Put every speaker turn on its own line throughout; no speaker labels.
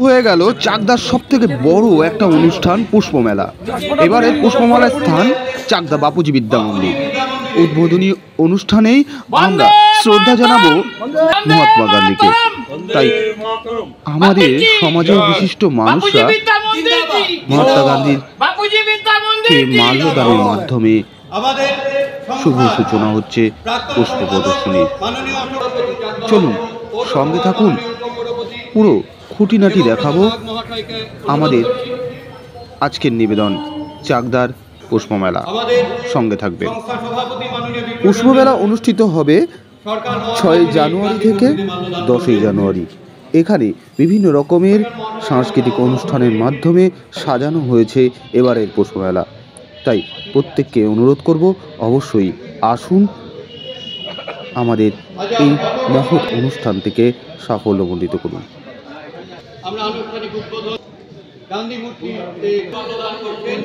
হয়ে গেল চাকদার সব থেকে বড় একটা অনুষ্ঠান পুষ্পমেলা। এবারে পুষ্পমেলার স্থান চাকদা বাপুজি বিদ্যা মন্দির। উদ্বোধনী অনুষ্ঠানেই আমরা শ্রদ্ধা জানাবো মহাত্মা গান্ধীকে। তাই আমাদের সমাজের বিশিষ্ট মানুষরা মহাত্মা গান্ধীর মাল্যদানের মাধ্যমে শুভ সূচনা হচ্ছে পুষ্প প্রদর্শনীর। চলুন সঙ্গে থাকুন, পুরো খুঁটিনাটি দেখাবো আমাদের আজকের নিবেদন চাকদার পুষ্পমেলা। সঙ্গে থাকবেন। পুষ্পমেলা অনুষ্ঠিত হবে 6 জানুয়ারি থেকে 10 জানুয়ারি। এখানে বিভিন্ন রকমের সাংস্কৃতিক অনুষ্ঠানের মাধ্যমে সাজানো হয়েছে এবারের পুষ্পমেলা। তাই প্রত্যেককে অনুরোধ করব, অবশ্যই আসুন, আমাদের এই মহৎ অনুষ্ঠানটিকে সাফল্যমণ্ডিত করুন।
আমরা আনুষ্ঠানিক উদ্বোধন গান্ধী মূর্তিতে প্রদান করবেন।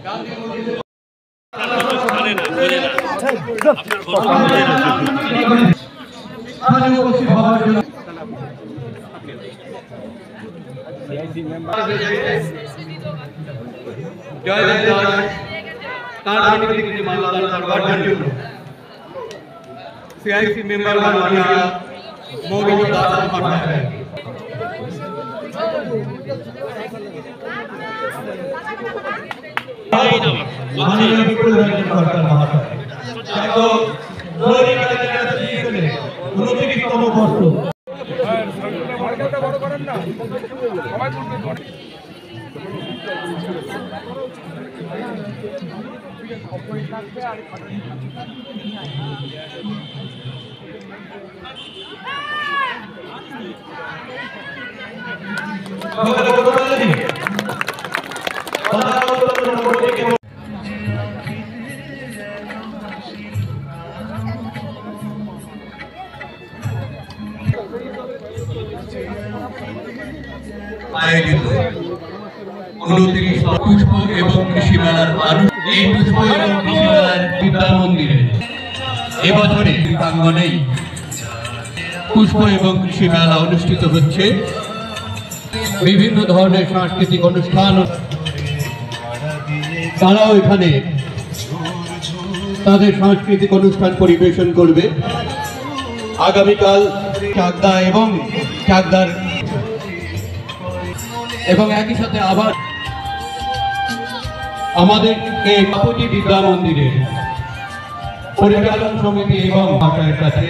গান্ধী মূর্তি CIC member माननीय मोहित दास महोदय। माननीय विपुल रंजन सरकार महोदय। तो लोरी का जाते हैं 29तम वर्ष। বড় করেন না, সবাই বলবে। আয়োজিত 29 পুষ্প এবং কৃষি মেলার এই পুষ্প এবং কৃষি মেলার বিদ্যা মন্দিরে এবছরে প্রাঙ্গণেই পুষ্প এবং কৃষি মেলা অনুষ্ঠিত হচ্ছে। বিভিন্ন ধরনের সাংস্কৃতিক অনুষ্ঠান, তারাও এখানে তাদের সাংস্কৃতিক অনুষ্ঠান পরিবেশন করবে। আগামীকাল চাকদা এবং চাকদার এবং একই সাথে আবার আমাদের এই বাপুজি বিদ্যা মন্দিরের পরিচালন সমিতি এবং ভাষার কাছে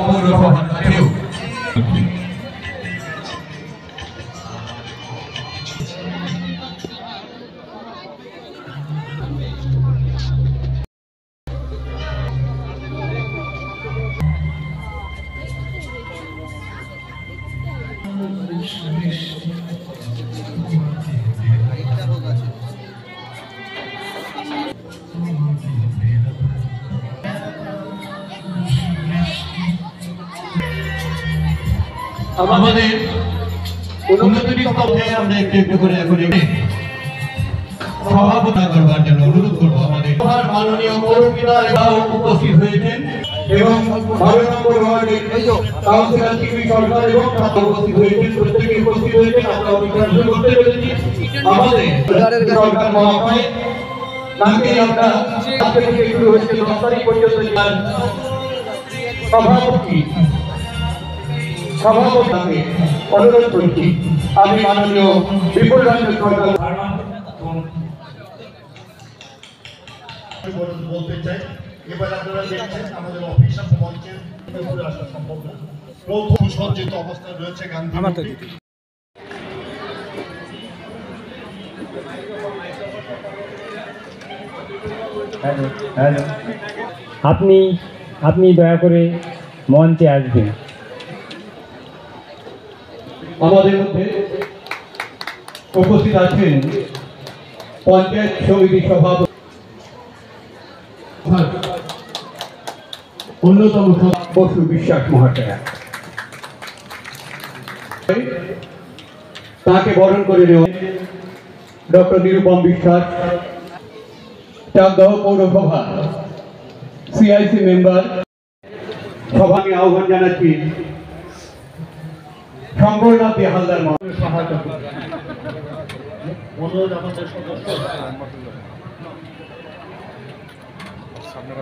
পৌরসভার কাছেও আমাদের 29তম আমরা একটু করে এখন সভাপতি করবার জন্য অনুরোধ করবো। আমাদের মাননীয় পৌরপিতারাও উপস্থিত হয়েছেন এবং 12 নম্বর ওয়ার্ডের কাউন্সিলর টিভি সরকার এবং উপস্থিত হয়েছেন। প্রত্যেকে উপস্থিত হয়েছেন। আমরা অভিযান করতে পেরেছি। আমাদের সরকার মহাশয় তাকে আমরা আজকে থেকে শুরু হচ্ছে 10 তারিখ পর্যন্ত সভাপতি অনুরোধ করছি। আমি মাননীয় বিপুল রঞ্জন সরকার বলতে চাই। এবার আপনারা দেখছেন আমাদের অফিসার মঞ্চের উপরে আসা সম্ভব না। প্রথম সজ্জিত অবস্থায় রয়েছে গান্ধী মূর্তি।
আপনি দয়া করে মঞ্চে আসবেন।
আমাদের মধ্যে উপস্থিত আছেন পঞ্চায়েত সমিতি সভাপতি অন্যতম বসু বিশ্বাস মহাশয়। তাকে বরণ করে নেওয়া ডক্টর নিরুপম বিশ্বাস, চাকদহ পৌরসভা সিআইসি মেম্বার। সভা আমি আহ্বান জানাচ্ছি শঙ্করনাথ হালদার সহায়তা।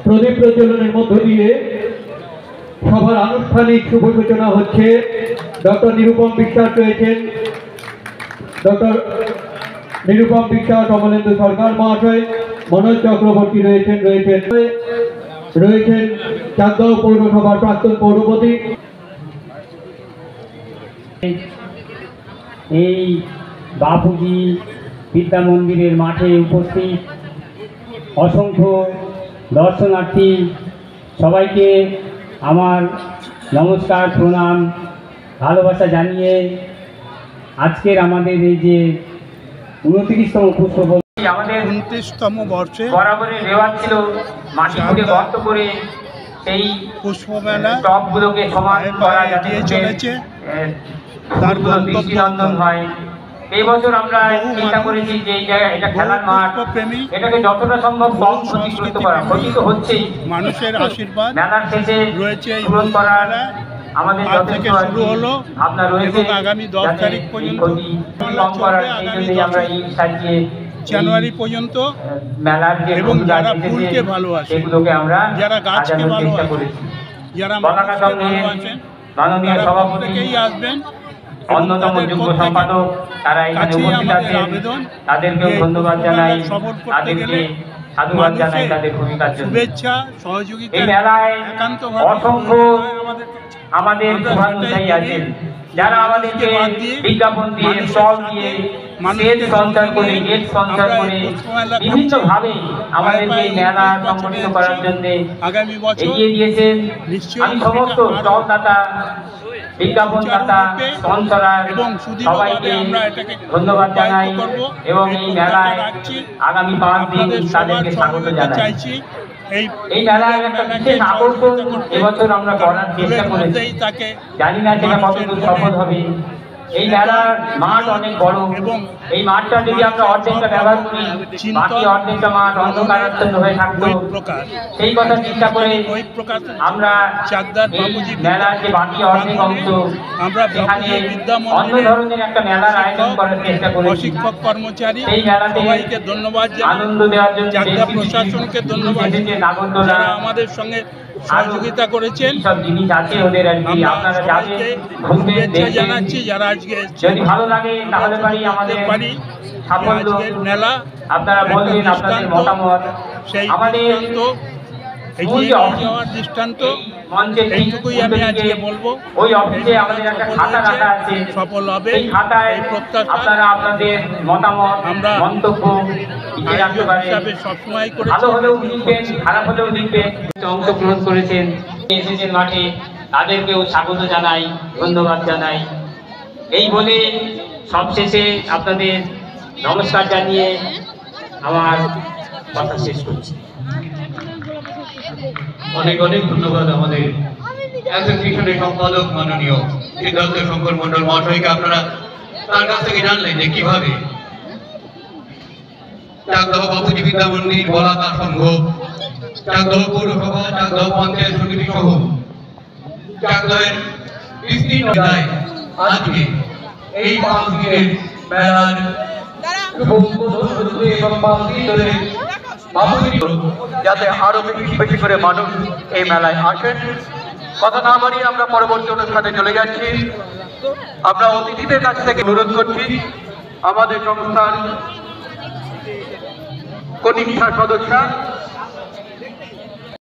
প্রদীপ প্রজ্বলনের মধ্য দিয়ে সভার আনুষ্ঠানিক শুভ সূচনা হচ্ছে। ডক্টর নিরুপম বিশ্বাস রয়েছেন, ডক্টর নিরুপম বিশ্বাস, অমলেন্দু সরকার মহাশয়, মনোজ চক্রবর্তী রয়েছেন চাকদহ পৌরসভার প্রাক্তন পৌরপতি।
এই বাপুজি বিদ্যা মন্দিরের মাঠে উপস্থিত অসংখ্য দর্শনার্থী সবাইকে আমার নমস্কার, প্রণাম, ভালোবাসা জানিয়ে আজকের আমাদের এই যে 29তম পুষ্পবন, আমাদের
29তম বর্ষে
বরাবরের রেওয়াজ ছিল মাটি খুঁড়ে গর্ত করে সেই
পুষ্পমেলা
টবগুলোকে সমান করা যাতে
চলেছে। তার
দৃষ্টিনন্দন হয়। এই বছর আমরা চিন্তা করেছি যে এই জায়গায় এটা খেলার মাঠ, এটাকে যতটা সম্ভব কম ক্ষতিগ্রস্ত করা। ক্ষতি তো হচ্ছেই,
মানুষের আশীর্বাদ
মেলার শেষে
রয়েছে এই
পূরণ করার আমাদের
আজ থেকে শুরু হলো
ভাবনা রয়েছে
এবং আগামী 10 তারিখ পর্যন্ত
কম করার সেই জন্যই আমরা এই সাজিয়ে
জানুয়ারি পর্যন্ত।
মেলার যে
এবং যারা ফুলকে ভালোবাসে,
সেগুলোকে আমরা
যারা গাছকে ভালোবাসে, যারা মানুষকে ভালোবাসেন,
মাননীয়
তারা
সভাপতি
প্রত্যেকেই আসবেন।
অন্যতম যুগ্ম সম্পাদক তারা এখানে উপস্থিত আছেন, তাদেরকেও ধন্যবাদ জানাই, তাদেরকে সাধুবাদ জানাই তাদের ভূমিকার জন্য।
শুভেচ্ছা, সহযোগিতা।
এই মেলায়
একান্তভাবে
অসংখ্য আমাদের শুভানুধ্যায়ী আছেন, যারা আমাদেরকে বিজ্ঞাপন দিয়ে, স্টল দিয়ে, সেল সঞ্চার করে, গেট সঞ্চার করে বিভিন্নভাবে আমাদেরকে এই মেলা সংগঠিত করার জন্য
আগামী বছর
এগিয়ে দিয়েছেন। আমি সমস্ত স্টলদাতা, বিজ্ঞাপনদাতা, স্পন্সরার সবাইকে ধন্যবাদ জানাই এবং এই মেলায় আগামী 5 দিন তাদেরকে স্বাগত জানাই। এই মেলার একটা বিশেষ আকর্ষণ এবছর আমরা করার চেষ্টা করেছি, জানি না সেটা কতদূর সফল হবে। এই মেলার মাঠ অনেক বড় এবং এই মাঠটা যদি আমরা অর্ধেকটা ব্যবহার করি, বাকি অর্ধেকটা মাঠ অন্ধকারাচ্ছন্ন হয়ে থাকতো। সেই কথা চিন্তা করে আমরা এই মেলার যে বাকি অর্ধেক অংশ, সেখানে অন্য ধরনের একটা মেলার আয়োজন করার চেষ্টা করেছি।
শিক্ষক কর্মচারী
সেই মেলাতে
সবাইকে ধন্যবাদ
আনন্দ দেওয়ার জন্য
প্রশাসনকে ধন্যবাদ, যারা আমাদের সঙ্গে সহযোগিতা করেছেন।
সব জিনিস আছে ওদের আর কি, আপনারা যাবেন, ঘুরবেন, দেখবেন।
জানাচ্ছি যারা আজকে
যদি ভালো লাগে তাহলে পারি আমাদের সাফল্য
মেলা
আপনারা বলবেন আপনাদের মতামত।
সেই
আমাদের
দৃষ্টান্ত
মঞ্চের
এইটুকুই আমি আজকে বলবো।
ওই অফিসে আমাদের একটা খাতা রাখা আছে,
সফল হবে
এই খাতায়
এই প্রত্যাশা
আপনারা আপনাদের মতামত,
আমরা
মন্তব্য লিখে রাখতে পারেন।
সবসময় করে
ভালো হলেও লিখবেন, খারাপ হলেও লিখবেন। অংশগ্রহণ করেছেন, এসেছেন মাঠে, তাদেরকেও স্বাগত জানাই, ধন্যবাদ জানাই। এই বলে সবশেষে আপনাদের নমস্কার জানিয়ে আমার কথা শেষ করছি।
অনেক অনেক ধন্যবাদ আমাদের অ্যাসোসিয়েশনের সম্পাদক মাননীয় সিদ্ধার্থ শঙ্কর মন্ডল মহাশয়কে। আপনারা তার কাছ থেকে জানলেন যে কিভাবে চাকদহ বাপুজি বিদ্যা মন্দির, বলাকা সংঘ, চাকদহ পৌরসভা, চাকদহ পঞ্চায়েত সমিতি সহ চাকদহের বিস্তীর্ণ দায় আজকে এই 5 দিনের মেলার এবং 5 দিন ধরে যাতে আরো বেশি করে মানুষ এই মেলায় আসেন। কথা না বাড়িয়ে আমরা পরবর্তী অনুষ্ঠানে চলে যাচ্ছি। আমরা অতিথিদের কাছ থেকে অনুরোধ করছি আমাদের সংস্থার কনিষ্ঠা সদস্য